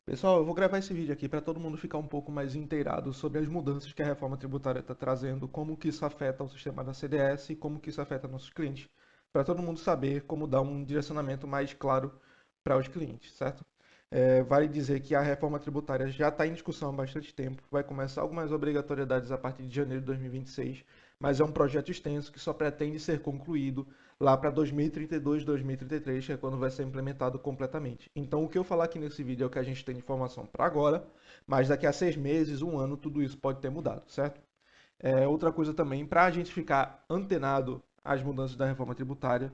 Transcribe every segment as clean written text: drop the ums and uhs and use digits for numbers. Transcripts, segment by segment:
Pessoal, eu vou gravar esse vídeo aqui para todo mundo ficar um pouco mais inteirado sobre as mudanças que a reforma tributária está trazendo, como que isso afeta o sistema da CDS e como que isso afeta nossos clientes, para todo mundo saber como dar um direcionamento mais claro para os clientes, certo? Vale dizer que a reforma tributária já está em discussão há bastante tempo, vai começar algumas obrigatoriedades a partir de janeiro de 2026, mas é um projeto extenso que só pretende ser concluído lá para 2032, 2033, que é quando vai ser implementado completamente. Então, o que eu falar aqui nesse vídeo é o que a gente tem de informação para agora, mas daqui a 6 meses, um ano, tudo isso pode ter mudado, certo? Outra coisa também, para a gente ficar antenado às mudanças da reforma tributária,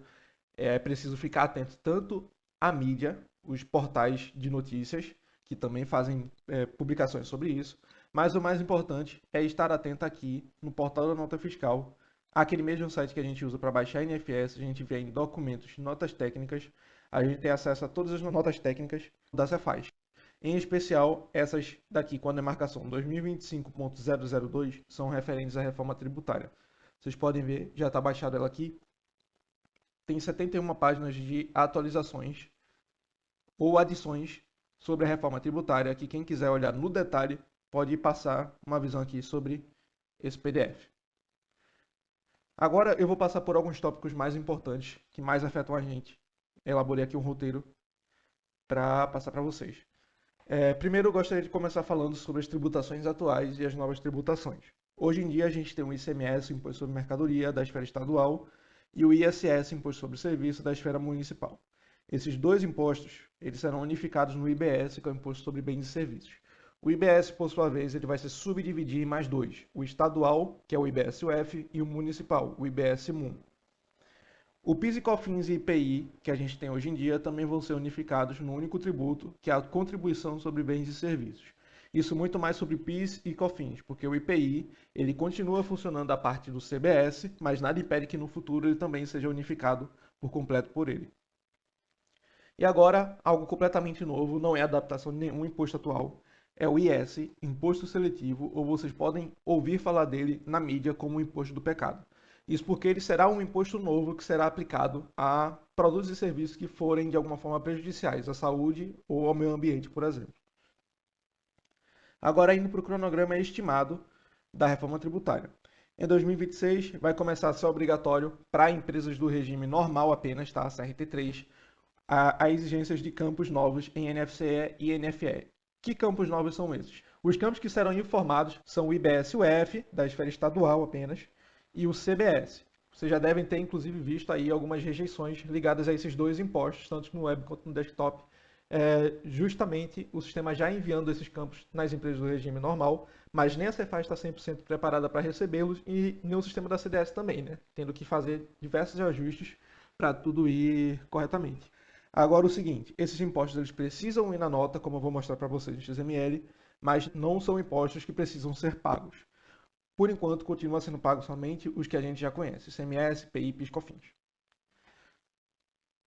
é preciso ficar atento tanto à mídia, os portais de notícias, que também fazem publicações sobre isso, mas o mais importante é estar atento aqui no portal da nota fiscal, aquele mesmo site que a gente usa para baixar NFS, a gente vê em documentos, notas técnicas, a gente tem acesso a todas as notas técnicas da Cefaz. Em especial, essas daqui com a demarcação 2025.002 são referentes à reforma tributária. Vocês podem ver, já está baixado ela aqui, tem 71 páginas de atualizações ou adições sobre a reforma tributária, que quem quiser olhar no detalhe pode passar uma visão aqui sobre esse PDF. Agora eu vou passar por alguns tópicos mais importantes, que mais afetam a gente. Elaborei aqui um roteiro para passar para vocês. Primeiro eu gostaria de começar falando sobre as tributações atuais e as novas tributações. Hoje em dia a gente tem o ICMS, Imposto sobre Mercadoria, da esfera estadual, e o ISS, Imposto sobre Serviço, da esfera municipal. Esses dois impostos, eles serão unificados no IBS, que é o Imposto sobre Bens e Serviços. O IBS, por sua vez, ele vai se subdividir em mais dois: o estadual, que é o IBS-UF, e o municipal, o IBS-MUN. O PIS e COFINS e IPI, que a gente tem hoje em dia, também vão ser unificados no único tributo, que é a contribuição sobre bens e serviços. Isso muito mais sobre PIS e COFINS, porque o IPI ele continua funcionando a parte do CBS, mas nada impede que no futuro ele também seja unificado por completo por ele. E agora, algo completamente novo, não é adaptação de nenhum imposto atual, é o IS, Imposto Seletivo, ou vocês podem ouvir falar dele na mídia como o Imposto do Pecado. Isso porque ele será um imposto novo que será aplicado a produtos e serviços que forem de alguma forma prejudiciais à saúde ou ao meio ambiente, por exemplo. Agora, indo para o cronograma estimado da reforma tributária. Em 2026, vai começar a ser obrigatório para empresas do regime normal apenas, tá? CRT3, a exigências de campos novos em NFCE e NFE. Que campos novos são esses? Os campos que serão informados são o IBS-UF, da esfera estadual apenas, e o CBS. Vocês já devem ter, inclusive, visto aí algumas rejeições ligadas a esses dois impostos, tanto no web quanto no desktop, justamente o sistema já enviando esses campos nas empresas do regime normal, mas nem a Cefaz está 100% preparada para recebê-los e nem o sistema da CDS também, né? Tendo que fazer diversos ajustes para tudo ir corretamente. Agora o seguinte, esses impostos eles precisam ir na nota, como eu vou mostrar para vocês no XML, mas não são impostos que precisam ser pagos. Por enquanto, continua sendo pago somente os que a gente já conhece, ICMS, PI, PIS, COFINS.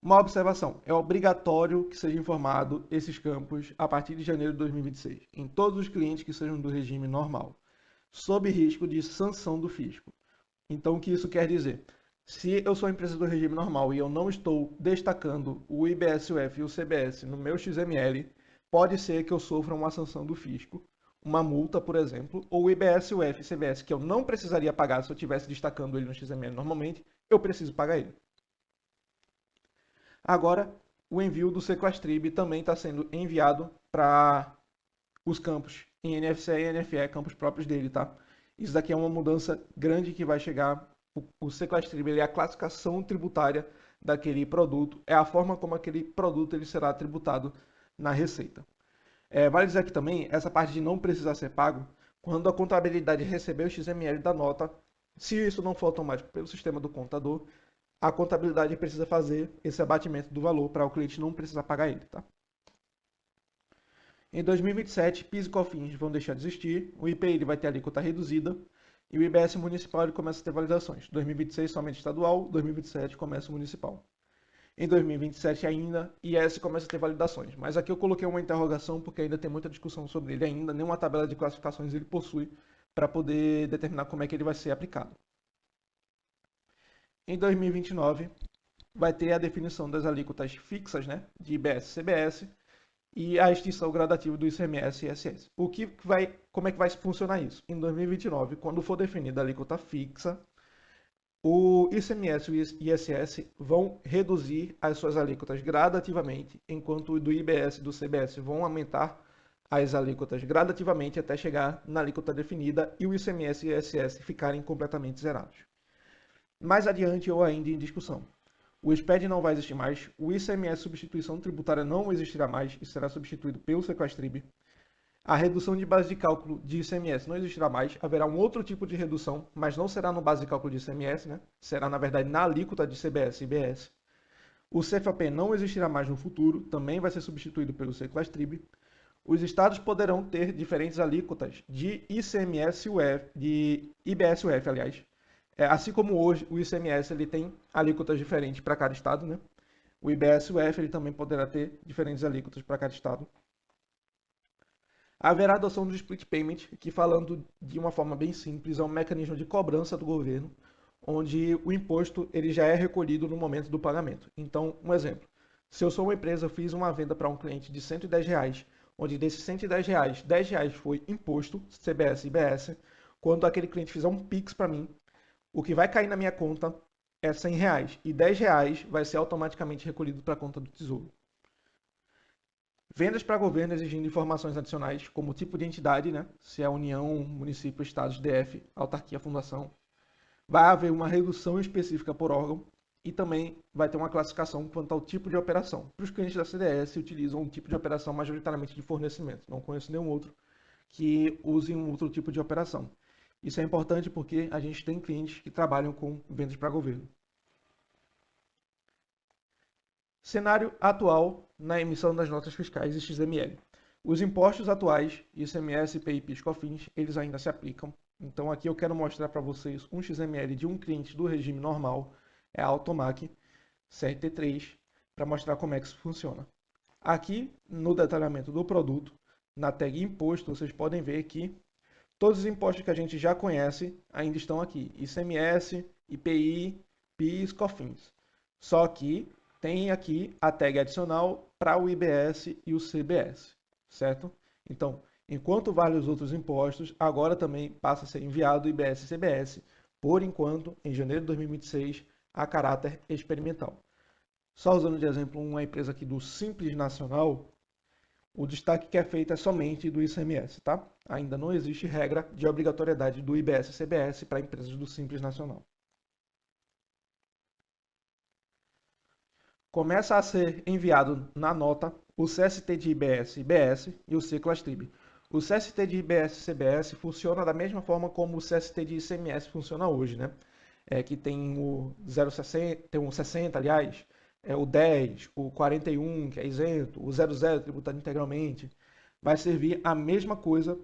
Uma observação, é obrigatório que seja informado esses campos a partir de janeiro de 2026, em todos os clientes que sejam do regime normal, sob risco de sanção do fisco. Então, o que isso quer dizer? Se eu sou empresa do regime normal e eu não estou destacando o IBS-UF e o CBS no meu XML, pode ser que eu sofra uma sanção do fisco, uma multa, por exemplo, ou o IBS-UF e CBS que eu não precisaria pagar se eu estivesse destacando ele no XML normalmente, eu preciso pagar ele. Agora, o envio do Sequastrib também está sendo enviado para os campos em NFC e NFE, campos próprios dele, tá? Isso daqui é uma mudança grande que vai chegar. O Sequastrib é a classificação tributária daquele produto, é a forma como aquele produto ele será tributado na receita. Vale dizer aqui também, essa parte de não precisar ser pago, quando a contabilidade receber o XML da nota, se isso não for automático pelo sistema do contador, a contabilidade precisa fazer esse abatimento do valor para o cliente não precisar pagar ele, tá? Em 2027, PIS e COFINS vão deixar de existir, o IPI ele vai ter alíquota reduzida e o IBS municipal ele começa a ter validações. 2026 somente estadual, 2027 começa o municipal. Em 2027 ainda, IS começa a ter validações. Mas aqui eu coloquei uma interrogação porque ainda tem muita discussão sobre ele ainda, nenhuma tabela de classificações ele possui para poder determinar como é que ele vai ser aplicado. Em 2029, vai ter a definição das alíquotas fixas, né, de IBS e CBS, e a extinção gradativa do ICMS e ISS. Como é que vai funcionar isso? Em 2029, quando for definida a alíquota fixa, o ICMS e o ISS vão reduzir as suas alíquotas gradativamente, enquanto o do IBS e do CBS vão aumentar as alíquotas gradativamente até chegar na alíquota definida e o ICMS e o ISS ficarem completamente zerados. Mais adiante ou ainda em discussão. O SPED não vai existir mais, o ICMS substituição tributária não existirá mais e será substituído pelo Sequastrib. A redução de base de cálculo de ICMS não existirá mais, haverá um outro tipo de redução, mas não será no base de cálculo de ICMS, né? Será, na verdade, na alíquota de CBS e IBS. O CFAP não existirá mais no futuro, também vai ser substituído pelo Sequastrib. Os estados poderão ter diferentes alíquotas de ICMS-UF, de IBS-UF, aliás. Assim como hoje o ICMS ele tem alíquotas diferentes para cada estado, né? O IBS-UF ele também poderá ter diferentes alíquotas para cada estado. Haverá adoção do split payment, que falando de uma forma bem simples, é um mecanismo de cobrança do governo, onde o imposto ele já é recolhido no momento do pagamento. Então, um exemplo, se eu sou uma empresa, eu fiz uma venda para um cliente de R$ 110, onde desses R$ 110, R$ 10 foi imposto, CBS e IBS, quando aquele cliente fizer um Pix para mim, o que vai cair na minha conta é R$ 100 e R$ 10 vai ser automaticamente recolhido para a conta do Tesouro. Vendas para governo exigindo informações adicionais, como tipo de entidade, né? Se é União, município, estados, DF, autarquia, fundação. Vai haver uma redução específica por órgão e também vai ter uma classificação quanto ao tipo de operação. Para os clientes da CDS, utilizam um tipo de operação majoritariamente de fornecimento. Não conheço nenhum outro que use um outro tipo de operação. Isso é importante porque a gente tem clientes que trabalham com vendas para governo. Cenário atual na emissão das notas fiscais e XML. Os impostos atuais, ICMS, IPI, PIS, COFINS, eles ainda se aplicam. Então aqui eu quero mostrar para vocês um XML de um cliente do regime normal, é a Automac CRT3, para mostrar como é que isso funciona. Aqui no detalhamento do produto, na tag imposto, vocês podem ver que todos os impostos que a gente já conhece ainda estão aqui. ICMS, IPI, PIS, COFINS. Só que tem aqui a tag adicional para o IBS e o CBS, certo? Então, enquanto vale os outros impostos, agora também passa a ser enviado o IBS e CBS, por enquanto, em janeiro de 2026, a caráter experimental. Só usando de exemplo uma empresa aqui do Simples Nacional, o destaque que é feito é somente do ICMS, tá? Ainda não existe regra de obrigatoriedade do IBS e CBS para empresas do Simples Nacional. Começa a ser enviado na nota o CST de IBS e IBS e o Sequastrib. O CST de IBS e CBS funciona da mesma forma como o CST de ICMS funciona hoje, né? Que tem o 0,60, tem um 60, aliás, o 10, o 41, que é isento, o 00, tributado integralmente. Vai servir a mesma coisa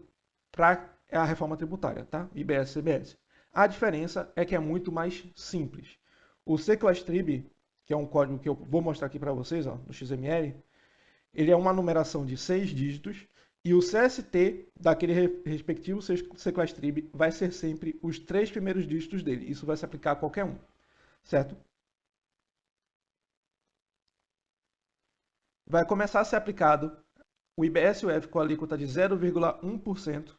para a reforma tributária, tá? IBS e CBS. A diferença é que é muito mais simples. O Sequastrib, que é um código que eu vou mostrar aqui para vocês, ó, no XML, ele é uma numeração de 6 dígitos e o CST daquele respectivo Sequastrib vai ser sempre os 3 primeiros dígitos dele. Isso vai se aplicar a qualquer um, certo? Vai começar a ser aplicado o IBS-UF com a alíquota de 0,1%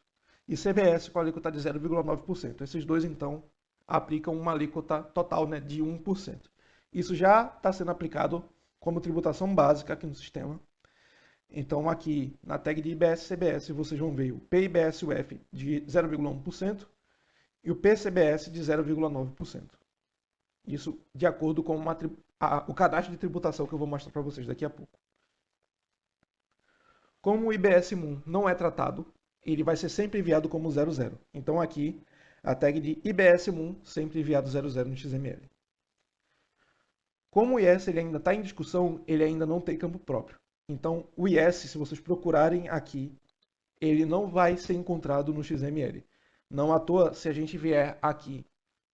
e CBS com a alíquota de 0,9%. Esses dois, então, aplicam uma alíquota total, né, de 1%. Isso já está sendo aplicado como tributação básica aqui no sistema. Então, aqui na tag de IBS-CBS, vocês vão ver o PIBS-UF de 0,1% e o PCBS de 0,9%. Isso de acordo com o cadastro de tributação que eu vou mostrar para vocês daqui a pouco. Como o IBS-MUN não é tratado, ele vai ser sempre enviado como 00. Então, aqui, a tag de IBS-MUN sempre enviado 00 no XML. Como o IS ele ainda está em discussão, ele ainda não tem campo próprio. Então, o IS, se vocês procurarem aqui, ele não vai ser encontrado no XML. Não à toa, se a gente vier aqui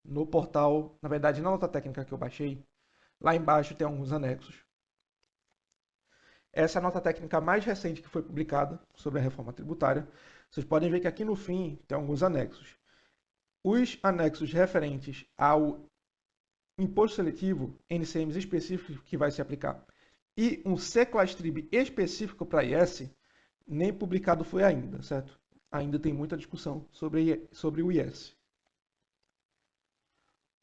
no portal, na verdade, na nota técnica que eu baixei, lá embaixo tem alguns anexos. Essa é a nota técnica mais recente que foi publicada sobre a reforma tributária. Vocês podem ver que aqui no fim tem alguns anexos. Os anexos referentes ao imposto seletivo, NCMs específicos que vai se aplicar, E um C-Class-Trib específico para IS nem publicado foi ainda, certo? Ainda tem muita discussão sobre o IS.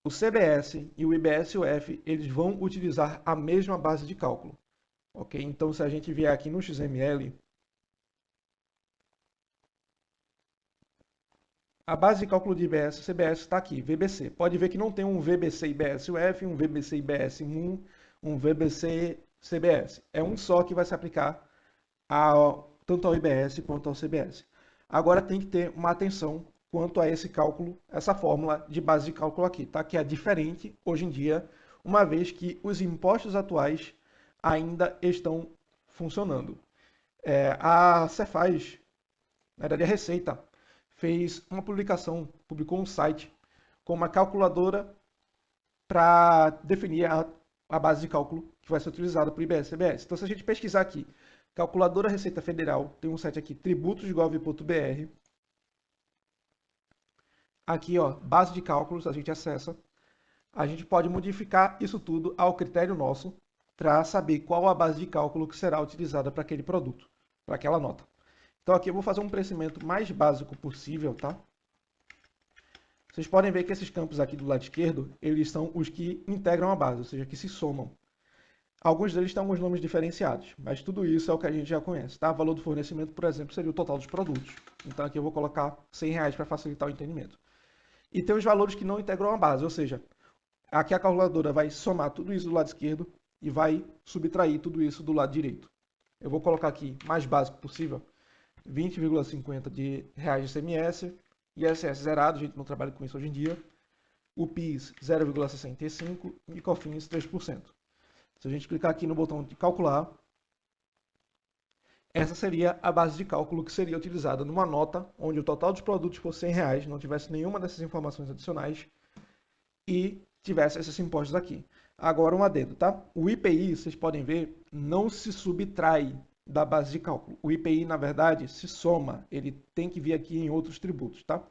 O CBS e o IBS-UF, eles vão utilizar a mesma base de cálculo. Ok? Então, se a gente vier aqui no XML, a base de cálculo de IBS e CBS está aqui, VBC. Pode ver que não tem um VBC IBS-UF, um VBC IBS-MUM, um VBC CBS. É um só que vai se aplicar tanto ao IBS quanto ao CBS. Agora tem que ter uma atenção quanto a esse cálculo, essa fórmula de base de cálculo aqui, tá? Que é diferente hoje em dia, uma vez que os impostos atuais ainda estão funcionando. A Cefaz, na verdade a Receita, fez uma publicação, publicou um site com uma calculadora para definir a base de cálculo que vai ser utilizada para o IBS e CBS. Então, se a gente pesquisar aqui, calculadora Receita Federal, tem um site aqui, tributos.gov.br. Aqui, ó, base de cálculos, a gente acessa. A gente pode modificar isso tudo ao critério nosso para saber qual a base de cálculo que será utilizada para aquele produto, para aquela nota. Então aqui eu vou fazer um preenchimento mais básico possível, tá? Vocês podem ver que esses campos aqui do lado esquerdo, eles são os que integram a base, ou seja, que se somam. Alguns deles têm alguns nomes diferenciados, mas tudo isso é o que a gente já conhece, tá? O valor do fornecimento, por exemplo, seria o total dos produtos. Então aqui eu vou colocar R$100 para facilitar o entendimento. E tem os valores que não integram a base, ou seja, aqui a calculadora vai somar tudo isso do lado esquerdo e vai subtrair tudo isso do lado direito. Eu vou colocar aqui mais básico possível, 20,50 de reais de ICMS, ISS zerado, a gente não trabalha com isso hoje em dia, o PIS 0,65 e COFINS 3%. Se a gente clicar aqui no botão de calcular, essa seria a base de cálculo que seria utilizada numa nota onde o total dos produtos fosse R$100, não tivesse nenhuma dessas informações adicionais e tivesse esses impostos aqui. Agora um adendo, tá? O IPI, vocês podem ver, não se subtrai da base de cálculo. O IPI, na verdade, se soma, ele tem que vir aqui em outros tributos, tá?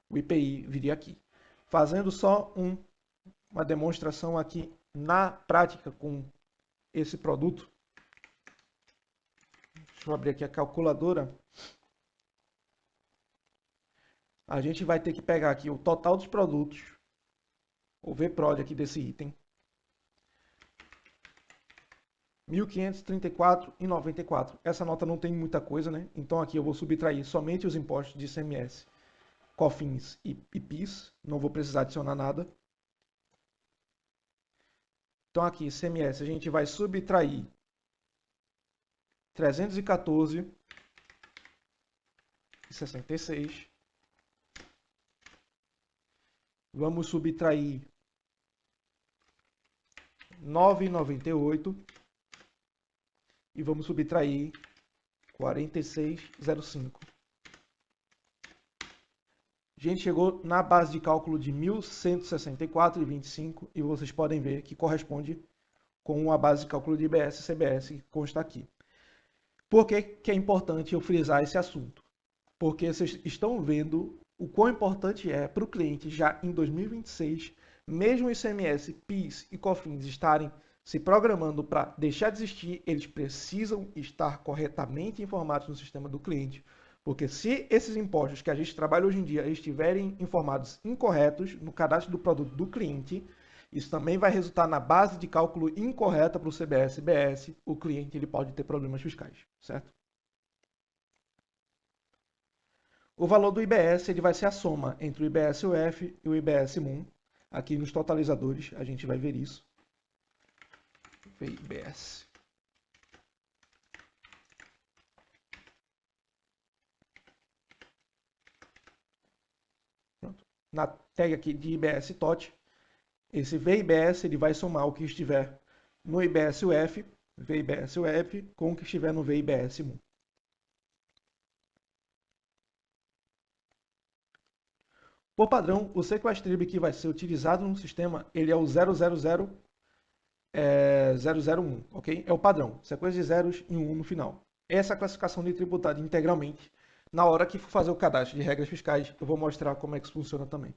O IPI viria aqui. Fazendo só uma demonstração aqui na prática com esse produto. Deixa eu abrir aqui a calculadora. A gente vai ter que pegar aqui o total dos produtos, o VPROD aqui desse item, R$ 1.534,94. Essa nota não tem muita coisa, né? Então aqui eu vou subtrair somente os impostos de ICMS, COFINS e PIS. Não vou precisar adicionar nada. Então aqui, ICMS, a gente vai subtrair 314,66. Vamos subtrair 9,98 e vamos subtrair 46,05. A gente chegou na base de cálculo de 1.164,25 e vocês podem ver que corresponde com a base de cálculo de IBS e CBS que consta aqui. Por que é importante eu frisar esse assunto? Porque vocês estão vendo o quão importante é para o cliente já em 2026, mesmo o ICMS, PIS e COFINS estarem se programando para deixar de existir, eles precisam estar corretamente informados no sistema do cliente. Porque se esses impostos que a gente trabalha hoje em dia estiverem informados incorretos no cadastro do produto do cliente, isso também vai resultar na base de cálculo incorreta para o CBS e IBS. O cliente ele pode ter problemas fiscais, certo? O valor do IBS ele vai ser a soma entre o IBS-UF e o IBS-MUM. Aqui nos totalizadores a gente vai ver isso. IBS. Pronto. Na tag aqui de IBS TOT, esse VIBS ele vai somar o que estiver no IBS-UF, VIBS-UF, com o que estiver no VIBS-MUM. Por padrão, o C-Class-Trib que vai ser utilizado no sistema, ele é o 000 001, ok? É o padrão, sequência de zeros e um 1 no final. Essa classificação de tributário integralmente, na hora que for fazer o cadastro de regras fiscais, eu vou mostrar como é que isso funciona também.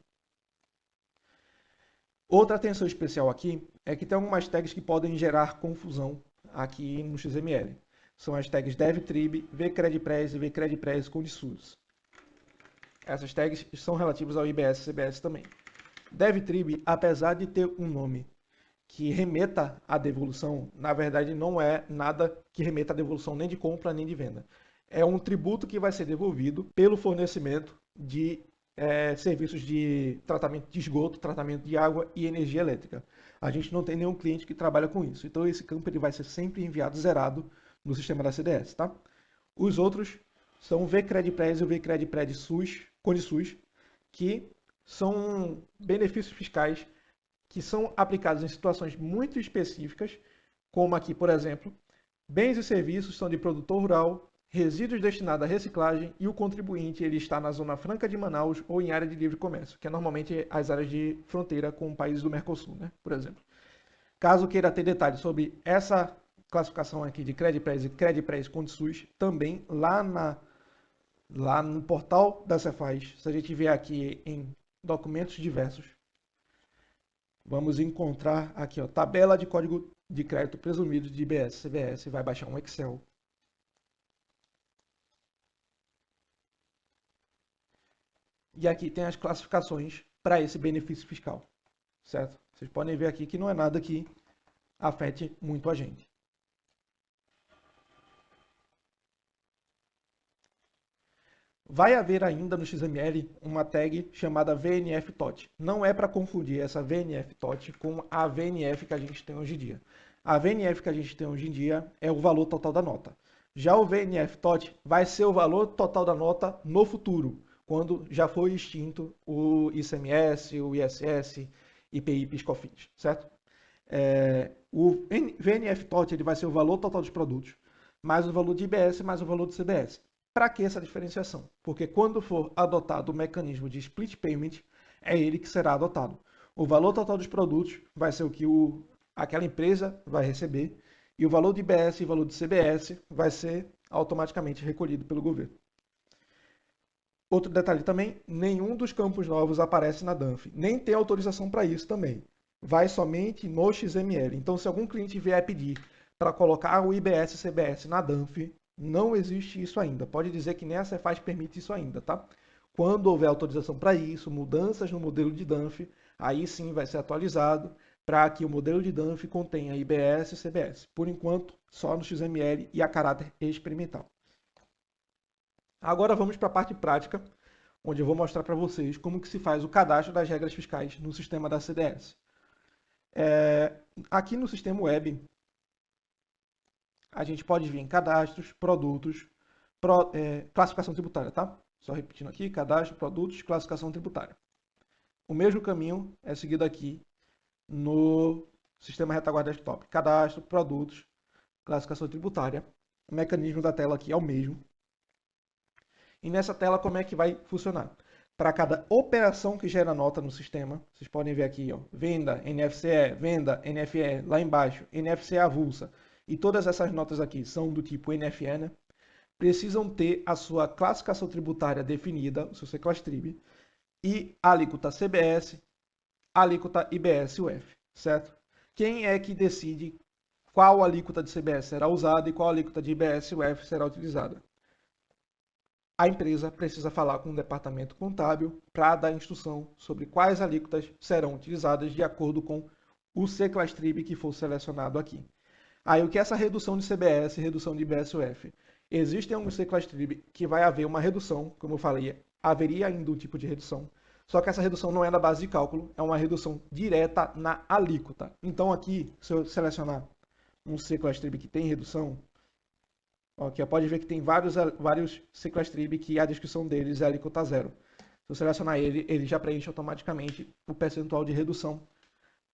Outra atenção especial aqui é que tem algumas tags que podem gerar confusão aqui no XML. São as tags devtrib, vcredpress e vcredpress com SUS. Essas tags são relativas ao IBS e CBS também. Devtrib, apesar de ter um nome que remeta à devolução, na verdade não é nada que remeta à devolução nem de compra nem de venda. É um tributo que vai ser devolvido pelo fornecimento de serviços de tratamento de esgoto, tratamento de água e energia elétrica. A gente não tem nenhum cliente que trabalha com isso. Então esse campo ele vai ser sempre enviado zerado no sistema da CDS, tá? Os outros são o vcredpress e o vcredpress SUS, ConeSUS, que são benefícios fiscais que são aplicados em situações muito específicas, como aqui, por exemplo, bens e serviços são de produtor rural, resíduos destinados à reciclagem e o contribuinte ele está na Zona Franca de Manaus ou em área de livre comércio, que é normalmente as áreas de fronteira com países do Mercosul, né, por exemplo. Caso queira ter detalhes sobre essa classificação aqui de Credpress e Credpress ConeSUS, também lá no portal da Cefaz, se a gente vier aqui em documentos diversos, vamos encontrar aqui, ó, tabela de código de crédito presumido de IBS, CBS, vai baixar um Excel. E aqui tem as classificações para esse benefício fiscal, certo? Vocês podem ver aqui que não é nada que afete muito a gente. Vai haver ainda no XML uma tag chamada VNF-TOT. Não é para confundir essa VNF-TOT com a VNF que a gente tem hoje em dia. A VNF que a gente tem hoje em dia é o valor total da nota. Já o VNF-TOT vai ser o valor total da nota no futuro, quando já foi extinto o ICMS, o ISS, IPI, PIS/COFINS, certo? O VNF-TOT ele vai ser o valor total dos produtos, mais o valor de IBS, mais o valor do CBS. Para que essa diferenciação? Porque quando for adotado o mecanismo de split payment, é ele que será adotado. O valor total dos produtos vai ser o que aquela empresa vai receber, e o valor de IBS e o valor de CBS vai ser automaticamente recolhido pelo governo. Outro detalhe também, nenhum dos campos novos aparece na DANF, nem tem autorização para isso também. Vai somente no XML. Então, se algum cliente vier pedir para colocar o IBS e CBS na DANF, não existe isso ainda. Pode dizer que nem a Cefaz permite isso ainda, tá? Quando houver autorização para isso, mudanças no modelo de DANF, aí sim vai ser atualizado para que o modelo de DANF contenha IBS e CBS. Por enquanto, só no XML e a caráter experimental. Agora vamos para a parte prática, onde eu vou mostrar para vocês como que se faz o cadastro das regras fiscais no sistema da CDS. Aqui no sistema web, a gente pode vir em cadastros, produtos, classificação tributária, tá? Só repetindo aqui, cadastro, produtos, classificação tributária. O mesmo caminho é seguido aqui no sistema retaguarda desktop. Cadastro, produtos, classificação tributária. O mecanismo da tela aqui é o mesmo. E nessa tela, como é que vai funcionar? Para cada operação que gera nota no sistema, vocês podem ver aqui, ó, venda, NFCE, venda, NFE, lá embaixo, NFCE avulsa. E todas essas notas aqui são do tipo NFE, né? Precisam ter a sua classificação tributária definida, o seu C-Class-Trib, e a alíquota CBS, a alíquota IBS e UF, certo? Quem é que decide qual alíquota de CBS será usada e qual alíquota de IBS e UF será utilizada? A empresa precisa falar com o departamento contábil para dar instrução sobre quais alíquotas serão utilizadas de acordo com o C-Class-Trib que for selecionado aqui. Aí, o que é essa redução de CBS e redução de IBS-UF? Existem alguns C-Class-Trib que vai haver uma redução, como eu falei, haveria ainda um tipo de redução, só que essa redução não é na base de cálculo, é uma redução direta na alíquota. Então aqui, se eu selecionar um C-Class-Trib que tem redução, aqui pode ver que tem vários C-Class-Trib que a descrição deles é alíquota zero. Se eu selecionar ele, ele já preenche automaticamente o percentual de redução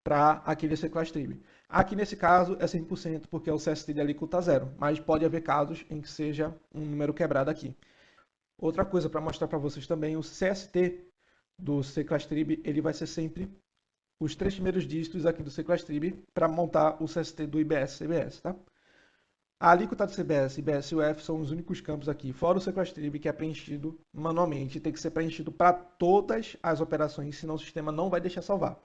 para aquele C-Class-Trib. Aqui nesse caso é 100%, porque é o CST de alíquota zero, mas pode haver casos em que seja um número quebrado aqui. Outra coisa para mostrar para vocês também, o CST do C-Class-Trib, ele vai ser sempre os 3 primeiros dígitos aqui do C-Class-Trib para montar o CST do IBS-CBS, tá? A alíquota de CBS, IBS e UF são os únicos campos aqui, fora o C-Class-Trib, que é preenchido manualmente, tem que ser preenchido para todas as operações, senão o sistema não vai deixar salvar.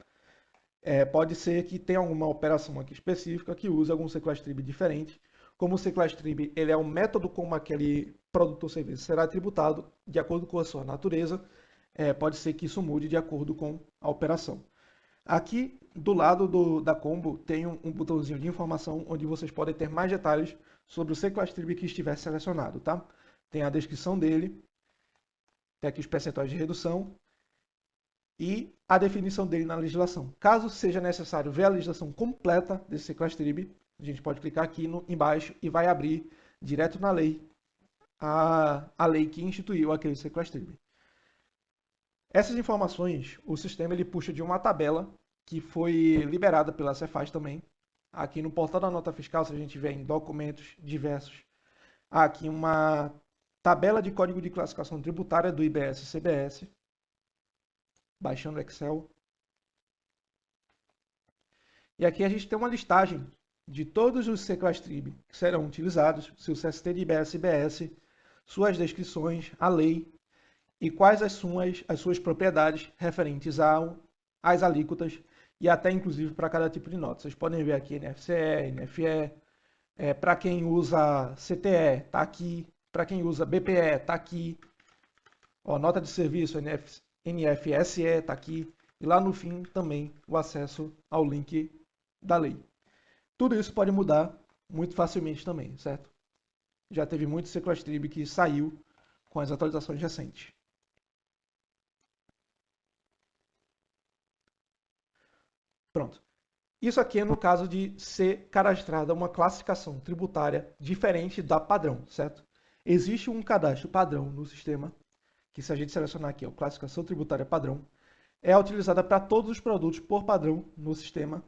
Pode ser que tenha alguma operação aqui específica que use algum C-Class-Trib diferente. Como o C-Class-Trib ele é um método como aquele produto ou serviço será tributado de acordo com a sua natureza, pode ser que isso mude de acordo com a operação. Aqui do lado da combo tem um botãozinho de informação onde vocês podem ter mais detalhes sobre o C-Class-Trib que estiver selecionado, tá? Tem a descrição dele, tem aqui os percentuais de redução e a definição dele na legislação. Caso seja necessário ver a legislação completa desse C-Class-Trib, a gente pode clicar aqui embaixo e vai abrir direto na lei a lei que instituiu aquele C-Class-Trib. Essas informações, o sistema ele puxa de uma tabela que foi liberada pela Cefaz também. Aqui no portal da nota fiscal, se a gente vê em documentos diversos, há aqui uma tabela de código de classificação tributária do IBS e CBS, baixando o Excel. E aqui a gente tem uma listagem de todos os C-Class-Trib que serão utilizados, seu CST de IBS e CBS, suas descrições, a lei e quais as suas propriedades referentes às alíquotas e até inclusive para cada tipo de nota. Vocês podem ver aqui NFCE, NFE, para quem usa CTE está aqui, para quem usa BPE está aqui, nota de serviço NFSE está aqui e lá no fim também o acesso ao link da lei. Tudo isso pode mudar muito facilmente também, certo? Já teve muito C-Class-Trib que saiu com as atualizações recentes. Pronto. Isso aqui é no caso de ser cadastrada uma classificação tributária diferente da padrão, certo? Existe um cadastro padrão no sistema, que se a gente selecionar aqui, classificação tributária padrão, é utilizada para todos os produtos por padrão no sistema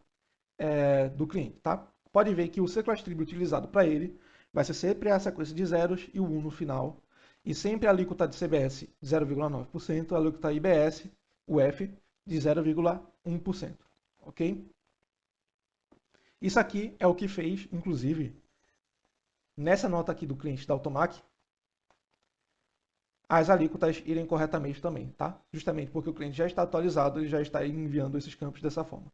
do cliente, tá? Pode ver que o C-Class-Trib utilizado para ele vai ser sempre a sequência de zeros e o 1 no final, e sempre a alíquota de CBS de 0,9%, a alíquota IBS, o F, de 0,1%. Ok? Isso aqui é o que fez, inclusive, nessa nota aqui do cliente da Automac, as alíquotas irem corretamente também, tá? Justamente porque o cliente já está atualizado, ele já está enviando esses campos dessa forma.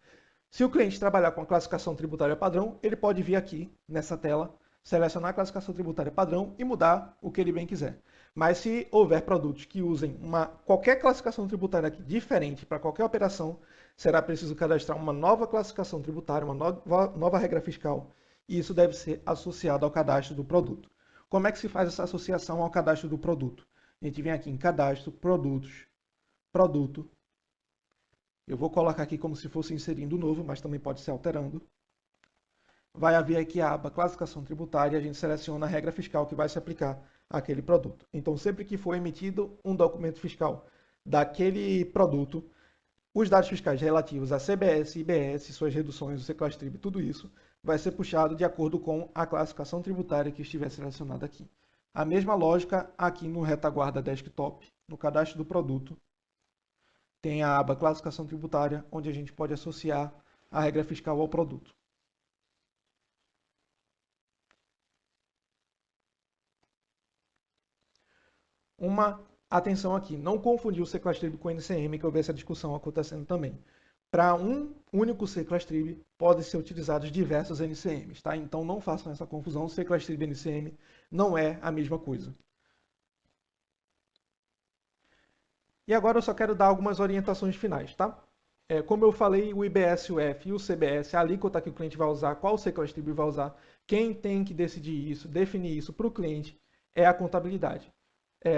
Se o cliente trabalhar com a classificação tributária padrão, ele pode vir aqui nessa tela, selecionar a classificação tributária padrão e mudar o que ele bem quiser. Mas se houver produtos que usem qualquer classificação tributária aqui diferente para qualquer operação, será preciso cadastrar uma nova classificação tributária, uma nova regra fiscal, e isso deve ser associado ao cadastro do produto. Como é que se faz essa associação ao cadastro do produto? A gente vem aqui em cadastro, produtos, produto. Eu vou colocar aqui como se fosse inserindo novo, mas também pode ser alterando. Vai haver aqui a aba classificação tributária e a gente seleciona a regra fiscal que vai se aplicar àquele produto. Então, sempre que for emitido um documento fiscal daquele produto, os dados fiscais relativos a CBS, IBS, suas reduções, o C-Class-Trib, tudo isso vai ser puxado de acordo com a classificação tributária que estiver selecionada aqui. A mesma lógica aqui no retaguarda desktop, no cadastro do produto, tem a aba classificação tributária, onde a gente pode associar a regra fiscal ao produto. Uma atenção aqui, não confundir o C-Class-Trib com o NCM, que eu vi essa discussão acontecendo também. Para um único C-Class-Trib, podem ser utilizados diversos NCMs, tá? Então não façam essa confusão, C-Class-Trib e NCM não é a mesma coisa. E agora eu só quero dar algumas orientações finais, tá? Como eu falei, o IBS, o F e o CBS, a alíquota que o cliente vai usar, qual C-Class-Trib vai usar, quem tem que decidir isso, definir isso para o cliente, é a contabilidade.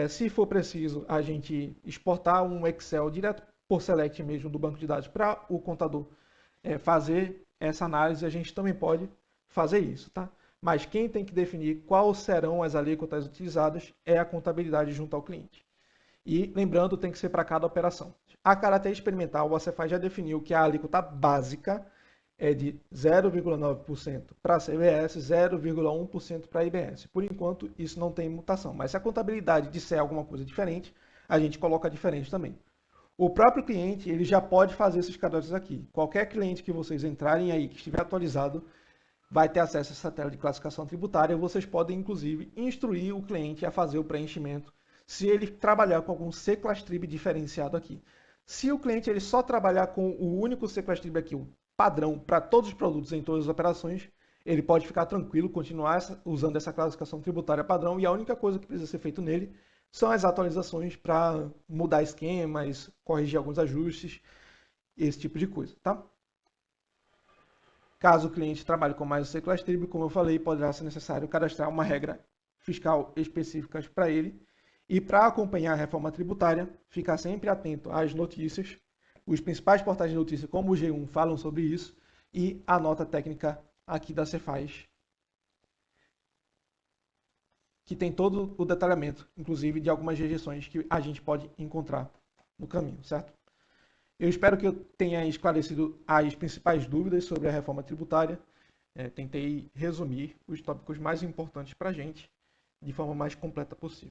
Se for preciso a gente exportar um Excel direto por Select mesmo do banco de dados para o contador fazer essa análise, a gente também pode fazer isso, tá? Mas quem tem que definir quais serão as alíquotas utilizadas é a contabilidade junto ao cliente. E lembrando, tem que ser para cada operação. A caráter experimental, a Cefaz já definiu que a alíquota básica é de 0,9% para CBS, 0,1% para IBS. Por enquanto, isso não tem mutação. Mas se a contabilidade disser alguma coisa diferente, a gente coloca diferente também. O próprio cliente ele já pode fazer esses cadastros aqui. Qualquer cliente que vocês entrarem aí, que estiver atualizado, vai ter acesso a essa tela de classificação tributária. Vocês podem, inclusive, instruir o cliente a fazer o preenchimento se ele trabalhar com algum C-Class-Trib diferenciado aqui. Se o cliente ele só trabalhar com o único sequestro aqui, o padrão para todos os produtos em todas as operações, ele pode ficar tranquilo, continuar usando essa classificação tributária padrão, e a única coisa que precisa ser feito nele são as atualizações para mudar esquemas, corrigir alguns ajustes, esse tipo de coisa, tá? Caso o cliente trabalhe com mais o sequestro, como eu falei, poderá ser necessário cadastrar uma regra fiscal específica para ele. E para acompanhar a reforma tributária, ficar sempre atento às notícias. Os principais portais de notícia, como o G1, falam sobre isso. E a nota técnica aqui da Cefaz, que tem todo o detalhamento, inclusive de algumas rejeições que a gente pode encontrar no caminho, certo? Eu espero que eu tenha esclarecido as principais dúvidas sobre a reforma tributária. Tentei resumir os tópicos mais importantes para a gente de forma mais completa possível.